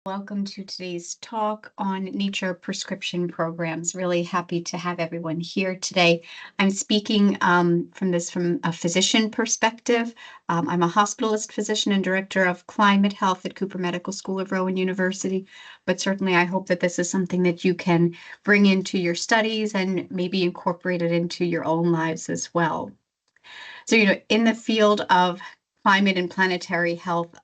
Welcome to today's talk on nature prescription programs. Really happy to have everyone here today. I'm speaking from a physician perspective. I'm a hospitalist physician and director of climate health at Cooper Medical School of Rowan University. But certainly, I hope that this is something that you can bring into your studies and maybe incorporate it into your own lives as well. So, in the field of climate and planetary health,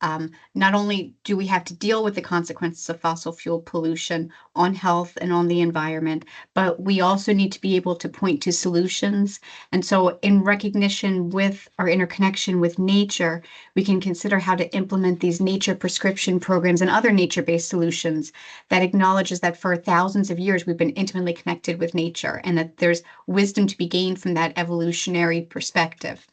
not only do we have to deal with the consequences of fossil fuel pollution on health and on the environment, but we also need to be able to point to solutions. And so, in recognition with our interconnection with nature, we can consider how to implement these nature prescription programs and other nature-based solutions that acknowledges that for thousands of years we've been intimately connected with nature and that there's wisdom to be gained from that evolutionary perspective.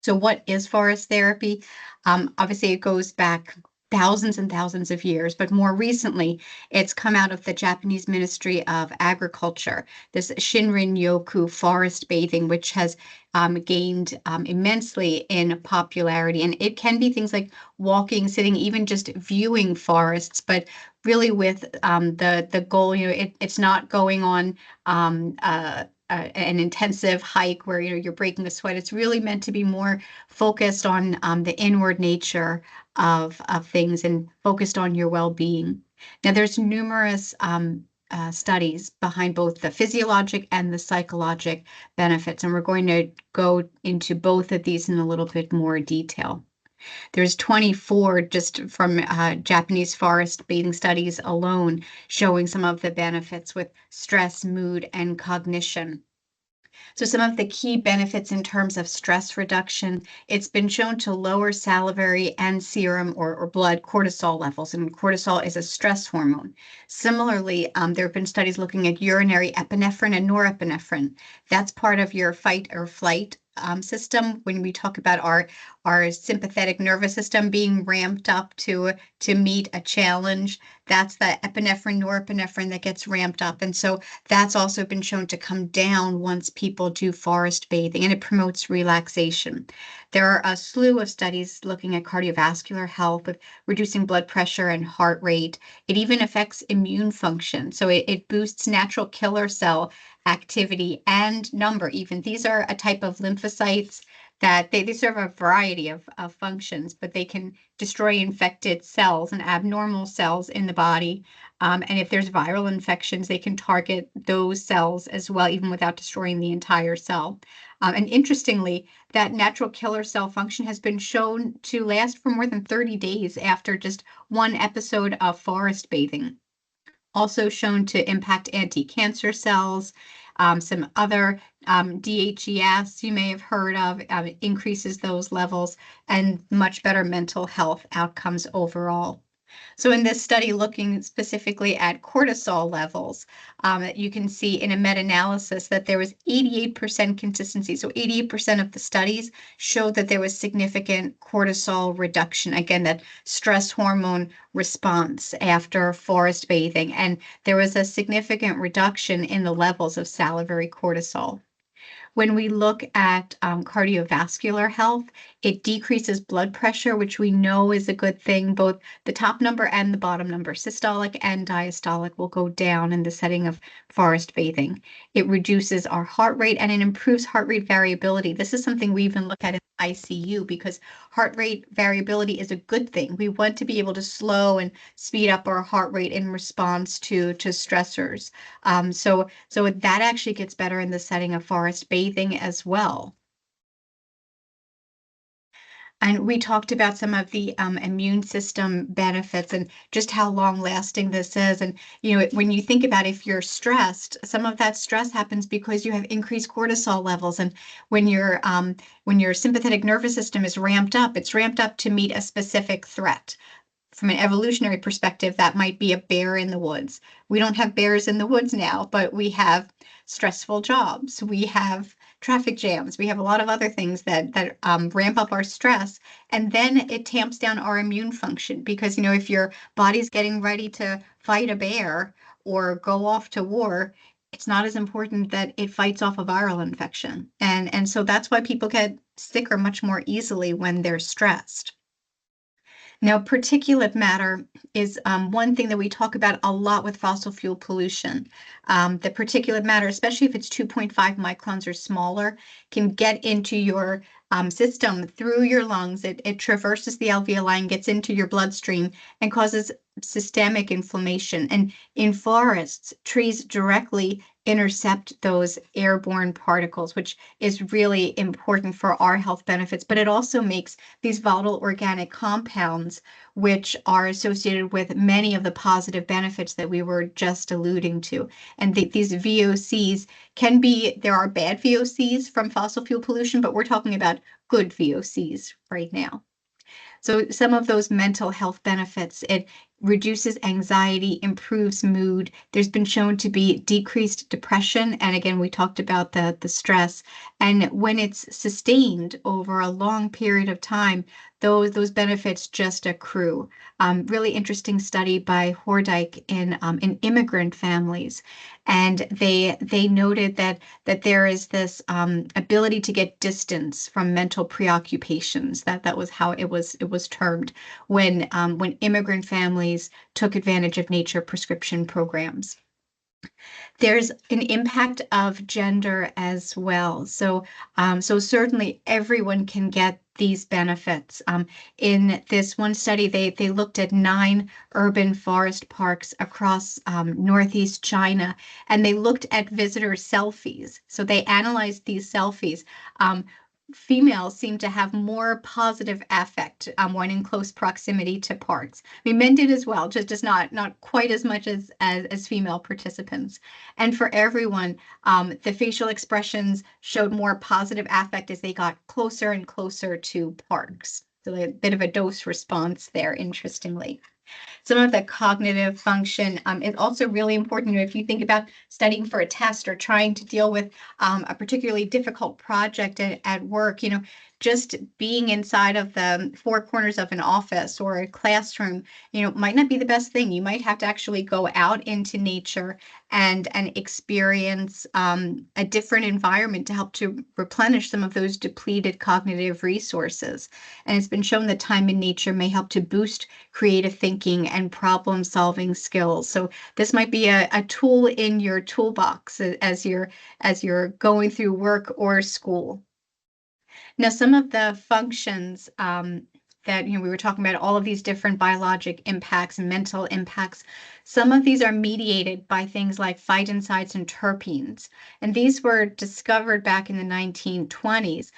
So what is forest therapy? Obviously, it goes back thousands and thousands of years, but more recently, it's come out of the Japanese Ministry of Agriculture, this Shinrin-yoku forest bathing, which has gained immensely in popularity. And it can be things like walking, sitting, even just viewing forests, but really with the goal, it's not going on an intensive hike where you're breaking a sweat. It's really meant to be more focused on the inward nature of things and focused on your well-being. Now, there's numerous studies behind both the physiologic and the psychologic benefits, and we're going to go into both of these in a little bit more detail. There's 24 just from Japanese forest bathing studies alone showing some of the benefits with stress, mood, and cognition. So some of the key benefits in terms of stress reduction, it's been shown to lower salivary and serum or blood cortisol levels, and cortisol is a stress hormone. Similarly, there have been studies looking at urinary epinephrine and norepinephrine. That's part of your fight or flight system when we talk about our sympathetic nervous system being ramped up to meet a challenge. That's the epinephrine, norepinephrine that gets ramped up. And so that's also been shown to come down once people do forest bathing, and it promotes relaxation. There are a slew of studies looking at cardiovascular health with reducing blood pressure and heart rate. It even affects immune function. So it boosts natural killer cell activity and number even. These are a type of lymphocytes that they serve a variety of functions, but they can destroy infected cells and abnormal cells in the body. And if there's viral infections, they can target those cells as well, even without destroying the entire cell. And interestingly, that natural killer cell function has been shown to last for more than 30 days after just one episode of forest bathing. Also shown to impact anti-cancer cells. Some other DHES you may have heard of increases those levels, and much better mental health outcomes overall. So in this study, looking specifically at cortisol levels, you can see in a meta-analysis that there was 88% consistency. So 88% of the studies showed that there was significant cortisol reduction. Again, that stress hormone response after forest bathing. And there was a significant reduction in the levels of salivary cortisol. When we look at cardiovascular health, it decreases blood pressure, which we know is a good thing. Both the top number and the bottom number, systolic and diastolic, will go down in the setting of forest bathing. It reduces our heart rate and it improves heart rate variability. This is something we even look at in ICU because heart rate variability is a good thing. We want to be able to slow and speed up our heart rate in response to stressors. So that actually gets better in the setting of forest bathing as well. And we talked about some of the immune system benefits and just how long lasting this is. And, when you think about if you're stressed, some of that stress happens because you have increased cortisol levels. And when your sympathetic nervous system is ramped up, it's ramped up to meet a specific threat. From an evolutionary perspective, that might be a bear in the woods. We don't have bears in the woods now, but we have stressful jobs. We have traffic jams. We have a lot of other things that ramp up our stress. And then it tamps down our immune function because, if your body's getting ready to fight a bear or go off to war, it's not as important that it fights off a viral infection. And so that's why people get sicker much more easily when they're stressed. Now, particulate matter is one thing that we talk about a lot with fossil fuel pollution. The particulate matter, especially if it's 2.5 microns or smaller, can get into your system through your lungs. It traverses the alveoli and gets into your bloodstream and causes systemic inflammation. And in forests, trees directly intercept those airborne particles, which is really important for our health benefits, but it also makes these volatile organic compounds, which are associated with many of the positive benefits that we were just alluding to. And these VOCs can be, there are bad VOCs from fossil fuel pollution, but we're talking about good VOCs right now. So some of those mental health benefits, it reduces anxiety, improves mood. There's been shown to be decreased depression. And again, we talked about the stress. And when it's sustained over a long period of time, those benefits just accrue. Really interesting study by Hordijk in immigrant families. And they noted that there is this ability to get distance from mental preoccupations. That was how it was termed when immigrant families took advantage of nature prescription programs. There's an impact of gender as well. So certainly everyone can get these benefits. In this one study, they looked at 9 urban forest parks across Northeast China, and they looked at visitor selfies. So they analyzed these selfies. Females seem to have more positive affect when in close proximity to parks. I mean, men did as well, just not quite as much as female participants. And for everyone, the facial expressions showed more positive affect as they got closer and closer to parks. So a bit of a dose response there, interestingly. Some of the cognitive function is also really important. If you think about studying for a test or trying to deal with a particularly difficult project at work, just being inside of the 4 corners of an office or a classroom, might not be the best thing. You might have to actually go out into nature and experience a different environment to help to replenish some of those depleted cognitive resources. And it's been shown that time in nature may help to boost creative thinking and problem-solving skills. So this might be a tool in your toolbox as you're going through work or school. Now, some of the functions that we were talking about, all of these different biologic impacts and mental impacts, some of these are mediated by things like phytoncides and terpenes. And these were discovered back in the 1920s.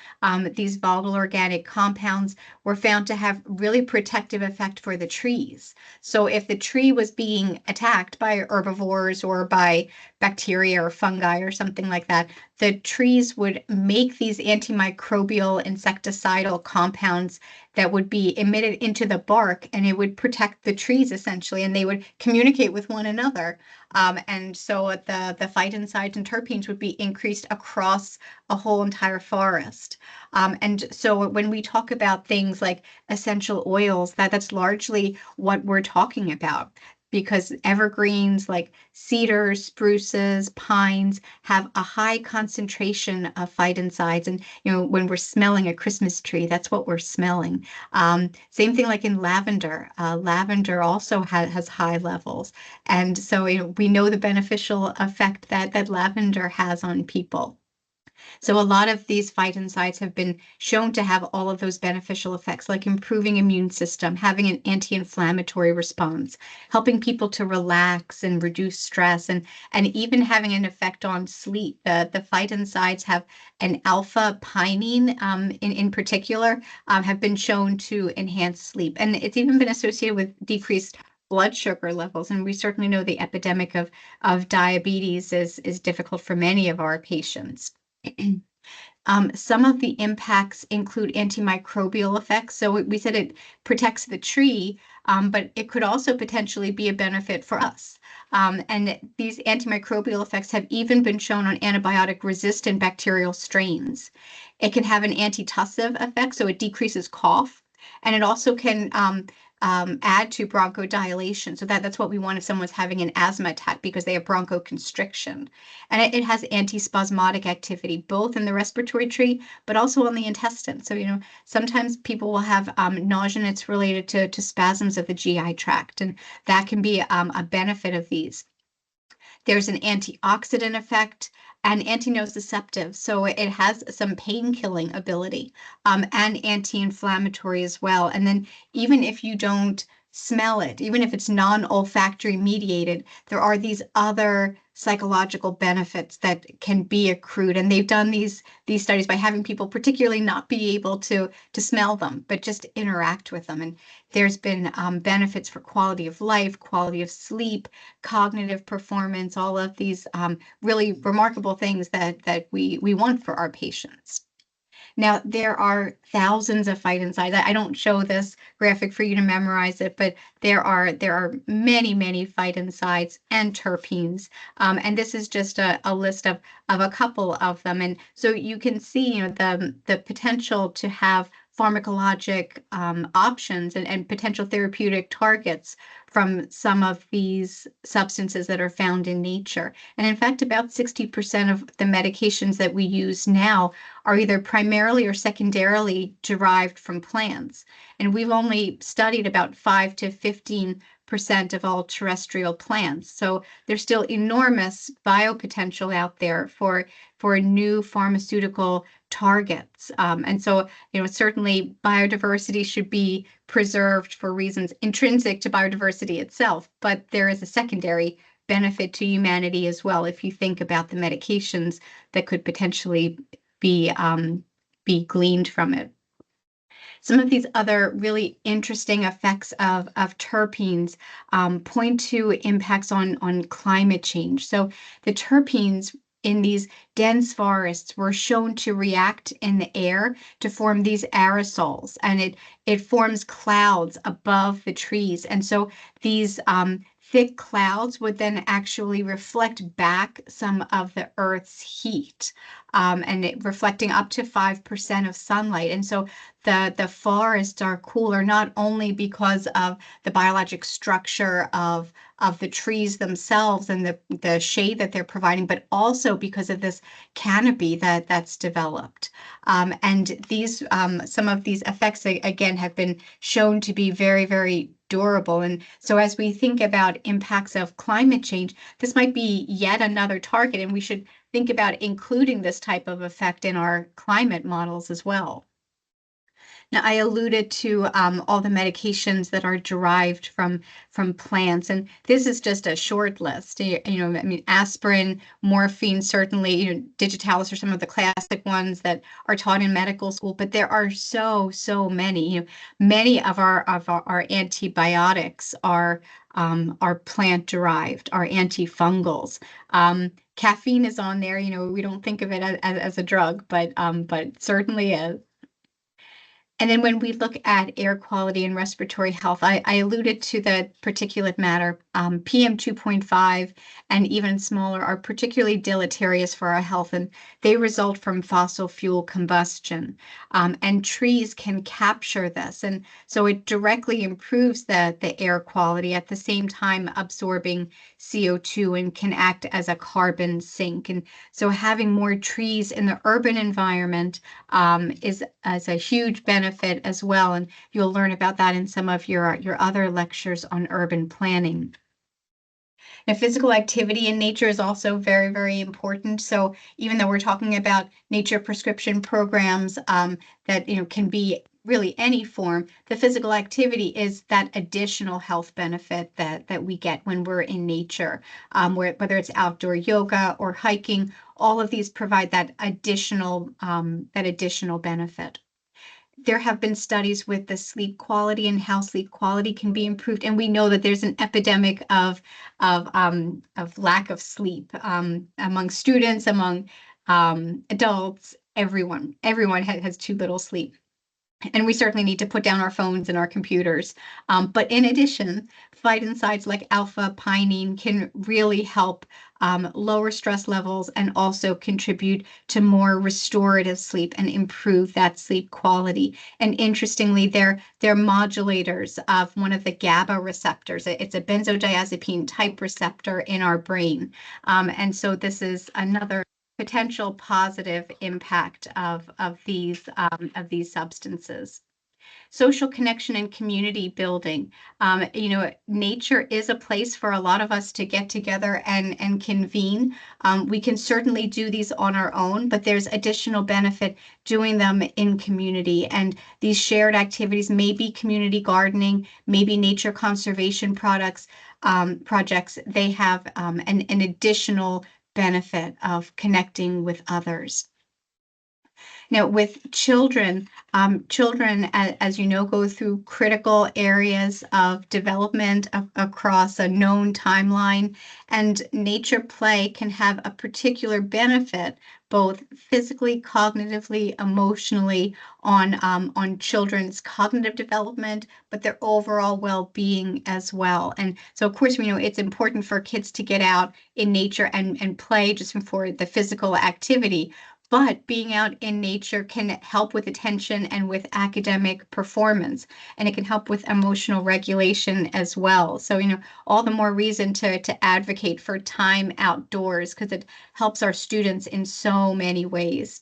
These volatile organic compounds were found to have really protective effect for the trees. So if the tree was being attacked by herbivores or by bacteria or fungi or something like that, the trees would make these antimicrobial insecticidal compounds that would be emitted into the bark, and it would protect the trees essentially, and they would communicate with one another. And so the phytoncides and terpenes would be increased across a whole entire forest. And so when we talk about things like essential oils, that's largely what we're talking about, because evergreens like cedars, spruces, pines have a high concentration of phytoncides. And, when we're smelling a Christmas tree, that's what we're smelling. Same thing like in lavender. Lavender also has high levels. And so, we know the beneficial effect that lavender has on people. So a lot of these phytoncides have been shown to have all of those beneficial effects, like improving immune system, having an anti-inflammatory response, helping people to relax and reduce stress, and even having an effect on sleep. The phytoncides have an alpha pinene in particular, have been shown to enhance sleep. And it's even been associated with decreased blood sugar levels. And we certainly know the epidemic of diabetes is difficult for many of our patients. Some of the impacts include antimicrobial effects. So we said it protects the tree, but it could also potentially be a benefit for us. And these antimicrobial effects have even been shown on antibiotic-resistant bacterial strains. It can have an antitussive effect, so it decreases cough. And it also can add to bronchodilation. So that's what we want if someone's having an asthma attack because they have bronchoconstriction. And it has antispasmodic activity, both in the respiratory tree, but also on the intestine. So, sometimes people will have nausea and it's related to spasms of the GI tract, and that can be a benefit of these. There's an antioxidant effect and antinociceptive, so it has some pain-killing ability, and anti-inflammatory as well. And then even if you don't smell it, even if it's non-olfactory mediated, there are these other psychological benefits that can be accrued. And they've done these studies by having people particularly not be able to smell them, but just interact with them. And there's been benefits for quality of life, quality of sleep, cognitive performance, all of these really remarkable things that we want for our patients. Now, there are thousands of phytoncides. I don't show this graphic for you to memorize it, but there are many, many phytoncides and terpenes. And this is just a list of a couple of them. And so you can see, the potential to have pharmacologic options and potential therapeutic targets from some of these substances that are found in nature. And in fact, about 60% of the medications that we use now are either primarily or secondarily derived from plants. And we've only studied about 5 to 15% of all terrestrial plants. So there's still enormous biopotential out there for new pharmaceutical targets. And so, certainly biodiversity should be preserved for reasons intrinsic to biodiversity itself, but there is a secondary benefit to humanity as well if you think about the medications that could potentially be gleaned from it. Some of these other really interesting effects of terpenes point to impacts on climate change. So the terpenes in these dense forests were shown to react in the air to form these aerosols, and it forms clouds above the trees. And so these thick clouds would then actually reflect back some of the Earth's heat, and reflecting up to 5% of sunlight. And so the forests are cooler, not only because of the biologic structure of the trees themselves and the shade that they're providing, but also because of this canopy that's developed. And these some of these effects again have been shown to be very, very durable. And so as we think about impacts of climate change, this might be yet another target, and we should think about including this type of effect in our climate models as well. Now, I alluded to all the medications that are derived from plants, and this is just a short list. Aspirin, morphine, certainly, digitalis are some of the classic ones that are taught in medical school, but there are so many. Many of our antibiotics are plant derived, are antifungals. Caffeine is on there. We don't think of it as a drug, but certainly is. And then when we look at air quality and respiratory health, I alluded to the particulate matter. PM 2.5 and even smaller are particularly deleterious for our health, and they result from fossil fuel combustion. And trees can capture this, and so it directly improves the air quality at the same time absorbing CO2 and can act as a carbon sink. And so having more trees in the urban environment is a huge benefit as well, and you'll learn about that in some of your other lectures on urban planning. Now, physical activity in nature is also very, very important. So even though we're talking about nature prescription programs that can be really any form, the physical activity is that additional health benefit that we get when we're in nature, whether it's outdoor yoga or hiking. All of these provide that additional benefit. There have been studies with the sleep quality and how sleep quality can be improved, and we know that there's an epidemic of lack of sleep among students, among adults. Everyone has too little sleep. And we certainly need to put down our phones and our computers. But in addition, phytoncides like alpha pinene can really help lower stress levels and also contribute to more restorative sleep and improve that sleep quality. And interestingly, they're modulators of one of the GABA receptors. It's a benzodiazepine type receptor in our brain. And so this is another potential positive impact of these substances. Social connection and community building. Nature is a place for a lot of us to get together and convene. We can certainly do these on our own, but there's additional benefit doing them in community. And these shared activities may be community gardening, maybe nature conservation projects. They have an additional benefit of connecting with others. Now, with children, children, as you know, go through critical areas of development across a known timeline, and nature play can have a particular benefit, both physically, cognitively, emotionally, on children's cognitive development, but their overall well-being as well. And so, of course, we know it's important for kids to get out in nature and play just for the physical activity, but being out in nature can help with attention and with academic performance, and it can help with emotional regulation as well. So, all the more reason to advocate for time outdoors because it helps our students in so many ways.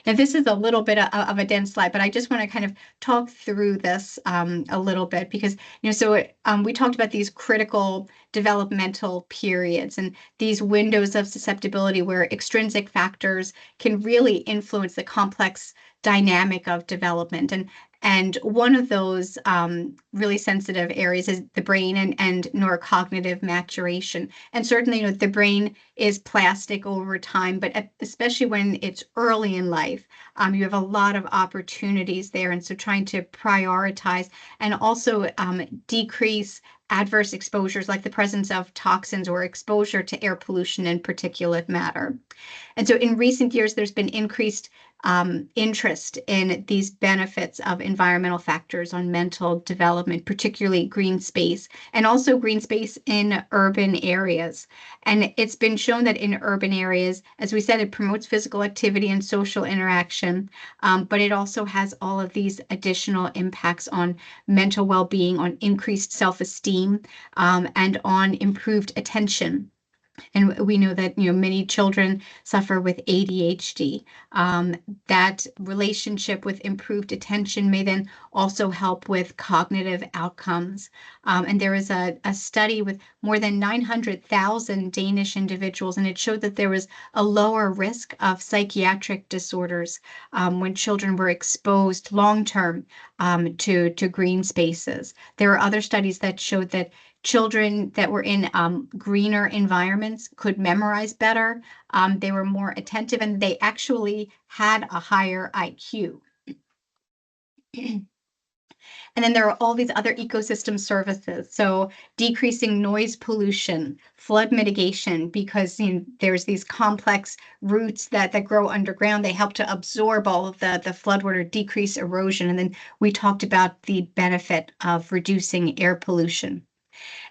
Now, this is a little bit of a dense slide, but I just want to kind of talk through this a little bit because, we talked about these critical developmental periods and these windows of susceptibility where extrinsic factors can really influence the complex dynamic of development. And one of those really sensitive areas is the brain and neurocognitive maturation. And certainly, the brain is plastic over time, but especially when it's early in life, you have a lot of opportunities there. And so trying to prioritize and also decrease adverse exposures like the presence of toxins or exposure to air pollution and particulate matter. And so in recent years, there's been increased interest in these benefits of environmental factors on mental development, particularly green space, and also green space in urban areas. And it's been shown that in urban areas, as we said, it promotes physical activity and social interaction, but it also has all of these additional impacts on mental well-being, on increased self-esteem, and on improved attention. And we know that many children suffer with ADHD. That relationship with improved attention may then also help with cognitive outcomes. And there is a study with more than 900,000 Danish individuals, and it showed that there was a lower risk of psychiatric disorders when children were exposed long-term to green spaces. There are other studies that showed that children that were in greener environments could memorize better. They were more attentive, and they actually had a higher IQ. And then there are all these other ecosystem services. So decreasing noise pollution, flood mitigation, because there's these complex roots that grow underground. They help to absorb all of the floodwater, decrease erosion. And then we talked about the benefit of reducing air pollution.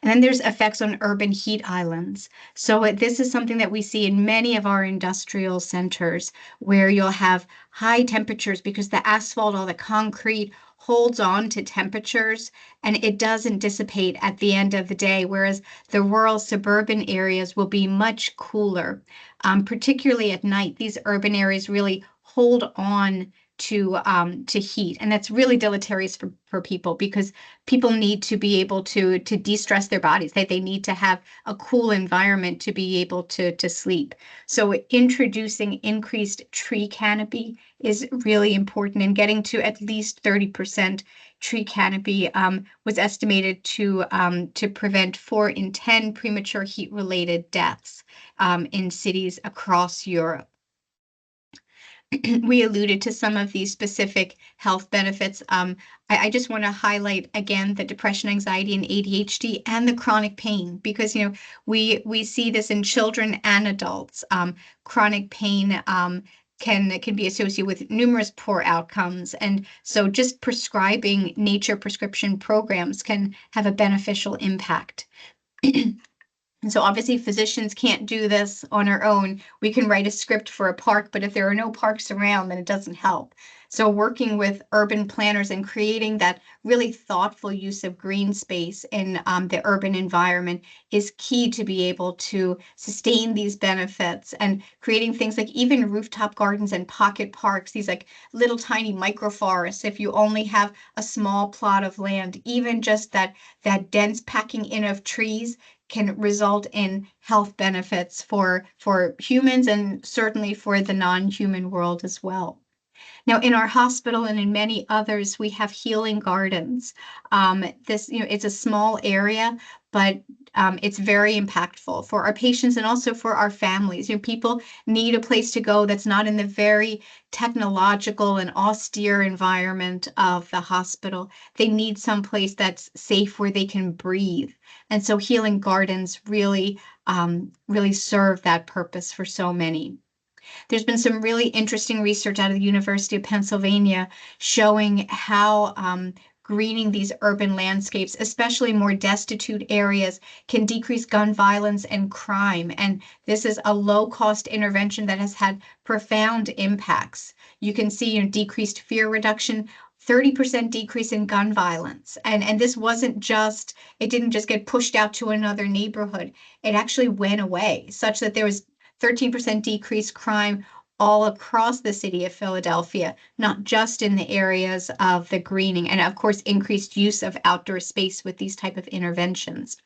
And then there's effects on urban heat islands. So this is something that we see in many of our industrial centers where you'll have high temperatures because the asphalt, all the concrete holds on to temperatures and it doesn't dissipate at the end of the day, whereas the rural suburban areas will be much cooler. Particularly at night, these urban areas really hold on to heat, and that's really deleterious for people because people need to be able to de-stress their bodies. They need to have a cool environment to be able to sleep. So introducing increased tree canopy is really important, and getting to at least 30% tree canopy was estimated to prevent 4 in 10 premature heat-related deaths in cities across Europe. We alluded to some of these specific health benefits. I just want to highlight again the depression, anxiety, and ADHD and the chronic pain because we see this in children and adults. Chronic pain can be associated with numerous poor outcomes. And so just prescribing nature prescription programs can have a beneficial impact. And so obviously physicians can't do this on our own. We can write a script for a park, but if there are no parks around, then it doesn't help. So working with urban planners and creating that really thoughtful use of green space in the urban environment is key to be able to sustain these benefits, and creating things like even rooftop gardens and pocket parks, these like little tiny microforests. If you only have a small plot of land, even just that dense packing in of trees can result in health benefits for humans and certainly for the non-human world as well. Now, in our hospital and in many others, we have healing gardens. This, it's a small area, but it's very impactful for our patients and also for our families. People need a place to go that's not in the very technological and austere environment of the hospital. They need some place that's safe where they can breathe. And so healing gardens really serve that purpose for so many. There's been some really interesting research out of the University of Pennsylvania showing how greening these urban landscapes, especially more destitute areas, can decrease gun violence and crime. And this is a low-cost intervention that has had profound impacts. You can see decreased fear reduction, 30% decrease in gun violence. And this it didn't just get pushed out to another neighborhood. It actually went away, such that there was 13% decreased crime all across the city of Philadelphia, not just in the areas of the greening, and of course, increased use of outdoor space with these type of interventions.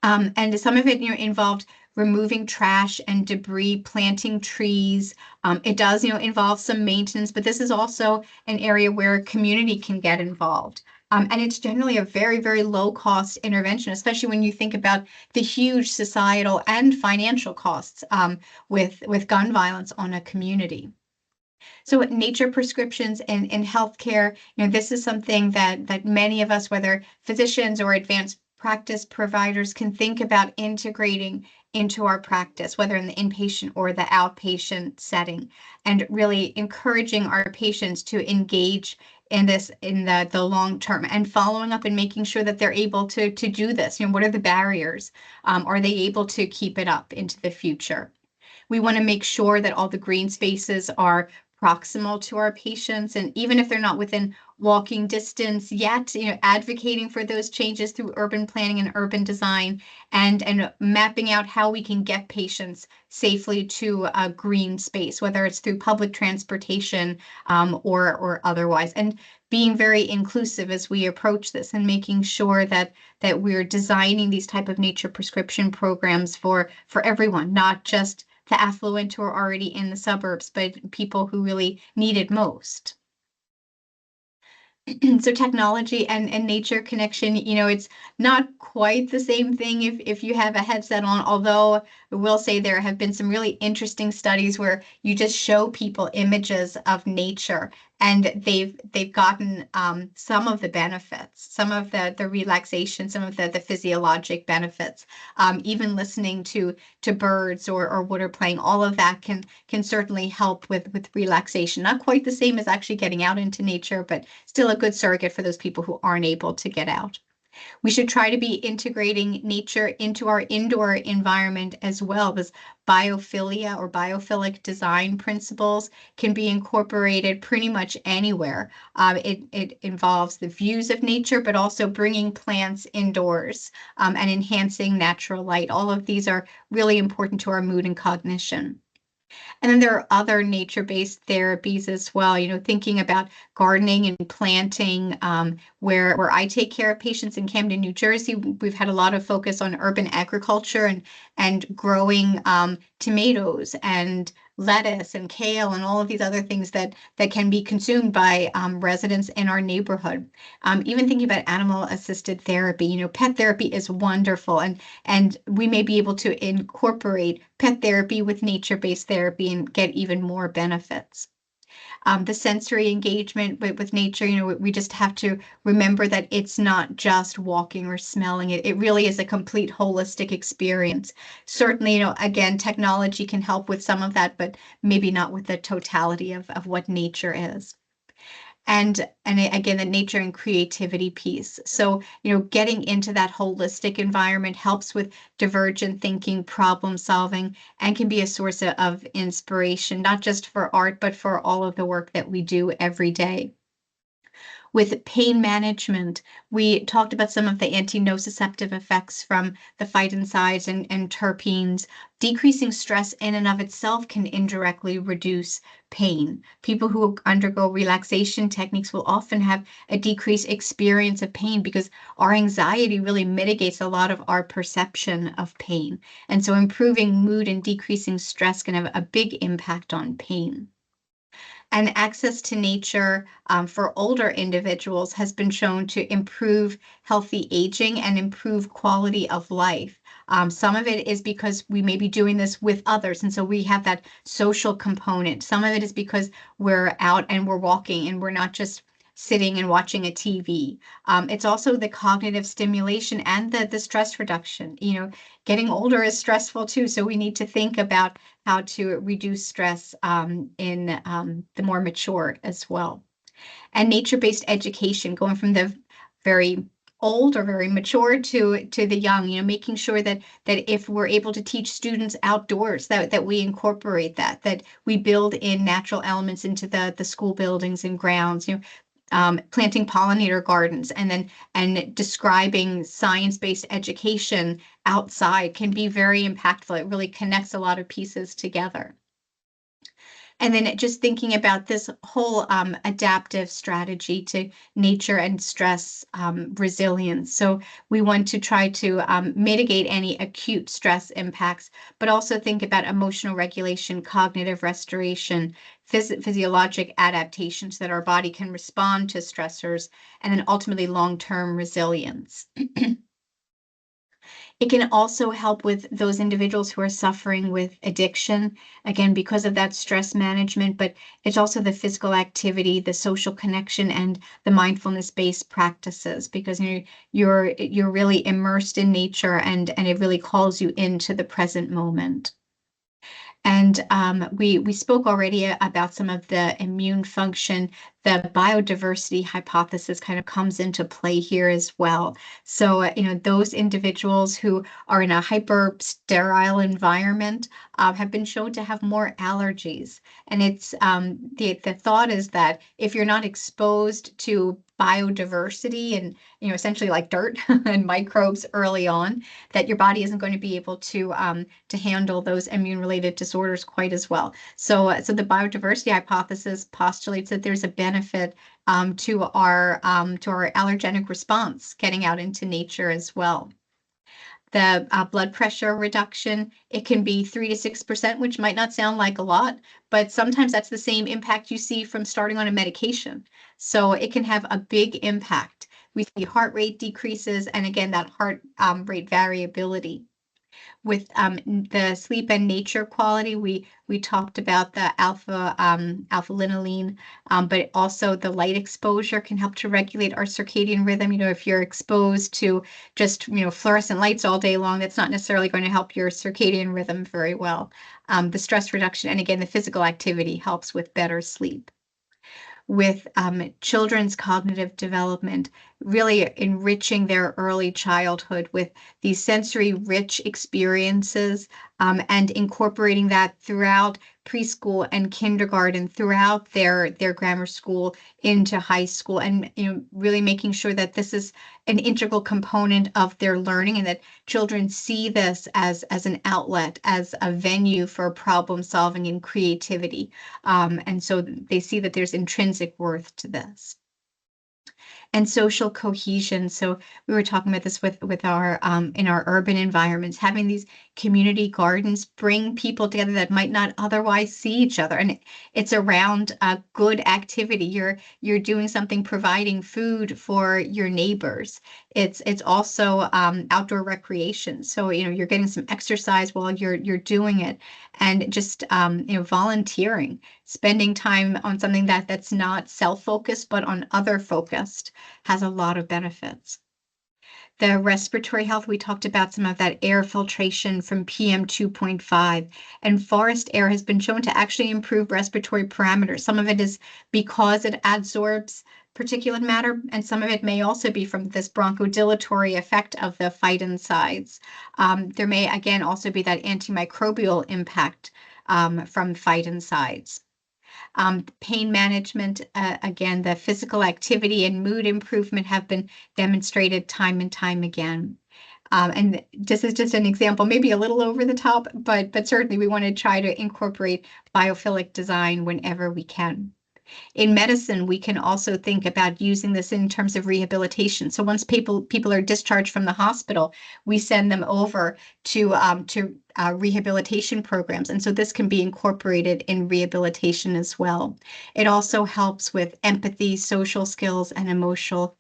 And some of it, involved removing trash and debris, planting trees. It does, involve some maintenance, but this is also an area where a community can get involved. And it's generally a very, very low cost intervention, especially when you think about the huge societal and financial costs with gun violence on a community. So nature prescriptions in healthcare, this is something that many of us, whether physicians or advanced practice providers, can think about integrating into our practice, whether in the inpatient or the outpatient setting, and really encouraging our patients to engage in this in the long term, and following up and making sure that they're able to do this. What are the barriers? Are they able to keep it up into the future? We want to make sure that all the green spaces are proximal to our patients, and even if they're not within walking distance yet, advocating for those changes through urban planning and urban design, and mapping out how we can get patients safely to a green space, whether it's through public transportation or otherwise, and being very inclusive as we approach this, and making sure that we're designing these type of nature prescription programs for everyone, not just the affluent who are already in the suburbs, but people who really need it most. So technology and nature connection, it's not quite the same thing if you have a headset on, although I will say there have been some really interesting studies where you just show people images of nature, and they've gotten some of the benefits, some of the relaxation, some of the physiologic benefits. Even listening to birds or water playing, all of that can certainly help with relaxation. Not quite the same as actually getting out into nature, but still a good surrogate for those people who aren't able to get out. We should try to be integrating nature into our indoor environment as well, because biophilia or biophilic design principles can be incorporated pretty much anywhere. It involves the views of nature, but also bringing plants indoors and enhancing natural light. All of these are really important to our mood and cognition. And then there are other nature-based therapies as well, thinking about gardening and planting, where I take care of patients in Camden, New Jersey. We've had a lot of focus on urban agriculture and growing tomatoes and lettuce and kale and all of these other things that can be consumed by residents in our neighborhood. Even thinking about animal-assisted therapy, pet therapy is wonderful, and we may be able to incorporate pet therapy with nature-based therapy and get even more benefits. The sensory engagement with nature, we just have to remember that it's not just walking or smelling it. It really is a complete holistic experience. Certainly, again, technology can help with some of that, but maybe not with the totality of what nature is. And again, the nature and creativity piece. So, getting into that holistic environment helps with divergent thinking, problem solving, and can be a source of inspiration, not just for art, but for all of the work that we do every day. With pain management, we talked about some of the anti-nociceptive effects from the phytoncides and terpenes. Decreasing stress in and of itself can indirectly reduce pain. People who undergo relaxation techniques will often have a decreased experience of pain because our anxiety really mitigates a lot of our perception of pain. And so improving mood and decreasing stress can have a big impact on pain. And access to nature for older individuals has been shown to improve healthy aging and improve quality of life. Some of it is because we may be doing this with others, and so we have that social component. Some of it is because we're out and we're walking and we're not just sitting and watching a TV. It's also the cognitive stimulation and the stress reduction. Getting older is stressful too, so we need to think about how to reduce stress in the more mature as well. And nature-based education, going from the very old or very mature to the young, making sure that if we're able to teach students outdoors, that we incorporate that we build in natural elements into the school buildings and grounds, planting pollinator gardens and describing science-based education outside can be very impactful. It really connects a lot of pieces together. And then just thinking about this whole adaptive strategy to nature and stress resilience. So we want to try to mitigate any acute stress impacts, but also think about emotional regulation, cognitive restoration, physiologic adaptations that our body can respond to stressors, and then ultimately long-term resilience. It can also help with those individuals who are suffering with addiction, again, because of that stress management, but it's also the physical activity, the social connection, and the mindfulness-based practices, because you're really immersed in nature and it really calls you into the present moment. And we spoke already about some of the immune function. The biodiversity hypothesis kind of comes into play here as well. So, those individuals who are in a hyper sterile environment have been shown to have more allergies. And it's the thought is that if you're not exposed to biodiversity and essentially like dirt and microbes early on, that your body isn't going to be able to handle those immune-related disorders quite as well. So the biodiversity hypothesis postulates that there's a benefit to our allergenic response getting out into nature as well. The blood pressure reduction, it can be 3 to 6%, which might not sound like a lot, but sometimes that's the same impact you see from starting on a medication. So it can have a big impact. We see heart rate decreases, and again, that heart rate variability. With the sleep and nature quality, we talked about the alpha linolene, but also the light exposure can help to regulate our circadian rhythm. If you're exposed to just fluorescent lights all day long, that's not necessarily going to help your circadian rhythm very well. The stress reduction and again the physical activity helps with better sleep. With children's cognitive development, really enriching their early childhood with these sensory rich experiences and incorporating that throughout preschool and kindergarten, throughout their grammar school into high school, and really making sure that this is an integral component of their learning and that children see this as an outlet, as a venue for problem solving and creativity. And so they see that there's intrinsic worth to this. And social cohesion. So we were talking about this with our in our urban environments, having these community gardens bring people together that might not otherwise see each other. And it's around a good activity. You're doing something, providing food for your neighbors. It's also outdoor recreation. So, you're getting some exercise while you're doing it, and just volunteering, spending time on something that's not self-focused but on other focused, has a lot of benefits. The respiratory health, we talked about some of that air filtration from PM 2.5, and forest air has been shown to actually improve respiratory parameters. Some of it is because it absorbs particulate matter, and some of it may also be from this bronchodilatory effect of the phytoncides. There may, again, also be that antimicrobial impact from phytoncides. Pain management, again, the physical activity and mood improvement have been demonstrated time and time again. And this is just an example, maybe a little over the top, but certainly we want to try to incorporate biophilic design whenever we can. In medicine, we can also think about using this in terms of rehabilitation. So once people are discharged from the hospital, we send them over to rehabilitation programs, and so this can be incorporated in rehabilitation as well. It also helps with empathy, social skills, and emotional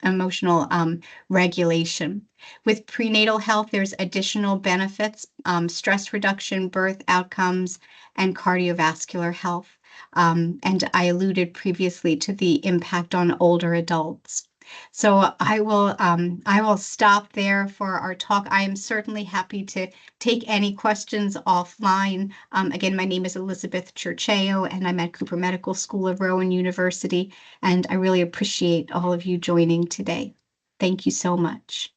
regulation. With prenatal health, there's additional benefits: stress reduction, birth outcomes, and cardiovascular health. And I alluded previously to the impact on older adults. So I will stop there for our talk. I am certainly happy to take any questions offline. Again, my name is Elizabeth Cerceo, and I'm at Cooper Medical School of Rowan University, and I really appreciate all of you joining today. Thank you so much.